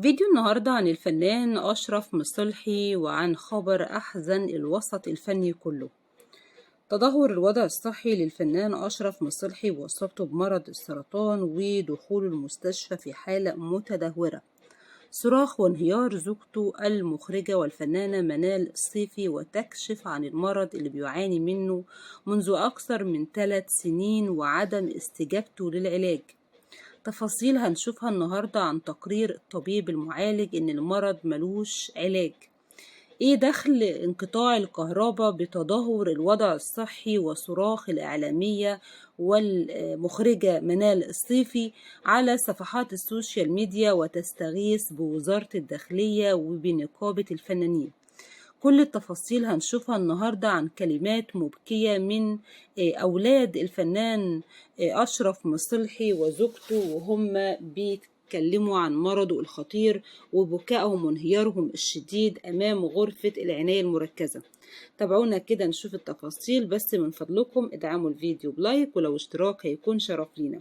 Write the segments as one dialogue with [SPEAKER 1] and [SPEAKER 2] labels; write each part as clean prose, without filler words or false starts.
[SPEAKER 1] فيديو النهاردة عن الفنان أشرف مصلحي وعن خبر أحزن الوسط الفني كله. تدهور الوضع الصحي للفنان أشرف مصلحي وإصابته بمرض السرطان ودخوله المستشفى في حالة متدهورة. صراخ وانهيار زوجته المخرجة والفنانة منال الصيفي وتكشف عن المرض اللي بيعاني منه منذ أكثر من 3 سنين وعدم استجابته للعلاج. تفاصيل هنشوفها النهاردة عن تقرير الطبيب المعالج إن المرض ملوش علاج. إيه دخل انقطاع الكهرباء بتدهور الوضع الصحي وصراخ الإعلامية والمخرجة منال الصيفي على صفحات السوشيال ميديا وتستغيث بوزارة الداخلية وبنقابة الفنانين؟ كل التفاصيل هنشوفها النهاردة عن كلمات مبكية من أولاد الفنان أشرف مصلحي وزوجته وهم بيتكلموا عن مرضه الخطير وبكائهم وانهيارهم الشديد أمام غرفة العناية المركزة. تابعونا كده نشوف التفاصيل، بس من فضلكم ادعموا الفيديو بلايك، ولو اشتراك هيكون شرف لينا.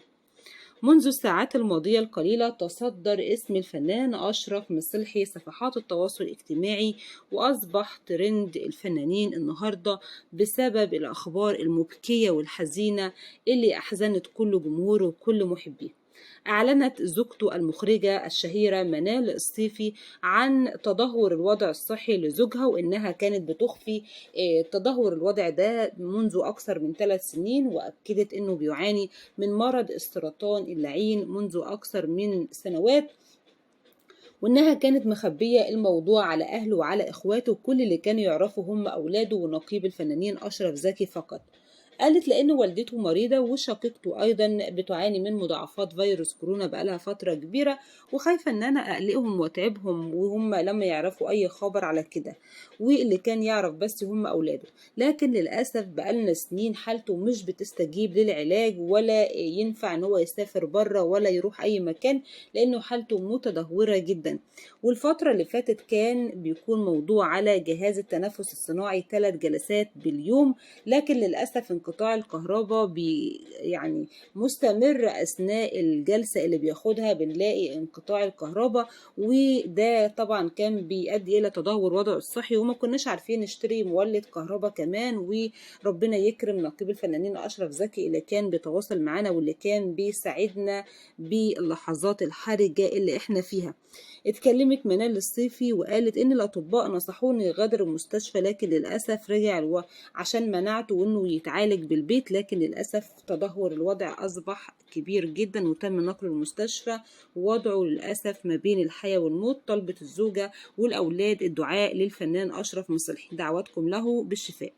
[SPEAKER 1] منذ الساعات الماضية القليلة تصدر اسم الفنان أشرف مصلحي صفحات التواصل الاجتماعي وأصبح ترند الفنانين النهاردة بسبب الأخبار المبكية والحزينة اللي أحزنت كل جمهوره وكل محبيه. أعلنت زوجته المخرجة الشهيرة منال الصيفي عن تدهور الوضع الصحي لزوجها، وإنها كانت بتخفي تدهور الوضع ده منذ أكثر من 3 سنين، وأكدت إنه بيعاني من مرض السرطان اللعين منذ أكثر من سنوات، وإنها كانت مخبية الموضوع على أهله وعلى إخواته، كل اللي كانوا يعرفوا هم أولاده ونقيب الفنانين أشرف زكي فقط. قالت لأن والدته مريضة وشقيقته أيضا بتعاني من مضاعفات فيروس كورونا بقالها فترة كبيرة، وخايفة إن أنا أقلقهم وأتعبهم وهم لما يعرفوا أي خبر على كده، واللي كان يعرف بس هم أولاده. لكن للأسف بقالنا سنين حالته مش بتستجيب للعلاج، ولا ينفع إن هو يسافر بره ولا يروح أي مكان لأنه حالته متدهورة جدا. والفترة اللي فاتت كان بيكون موضوع على جهاز التنفس الصناعي 3 جلسات باليوم، لكن للأسف انقطاع الكهرباء يعني مستمر أثناء الجلسة اللي بياخدها، بنلاقي انقطاع الكهرباء، وده طبعا كان بيؤدي إلى تدهور وضعه الصحي، وما كناش عارفين نشتري مولد كهرباء كمان. وربنا يكرم نقيب الفنانين أشرف زكي اللي كان بيتواصل معانا واللي كان بيساعدنا باللحظات الحرجة اللي احنا فيها. اتكلمت منال الصيفي وقالت ان الاطباء نصحوني غادر المستشفى، لكن للاسف رجع عشان منعته انه يتعالج بالبيت، لكن للاسف تدهور الوضع اصبح كبير جدا وتم نقله المستشفى، ووضعه للاسف ما بين الحياة والموت. طلبت الزوجة والاولاد الدعاء للفنان اشرف مصلحي، دعواتكم له بالشفاء.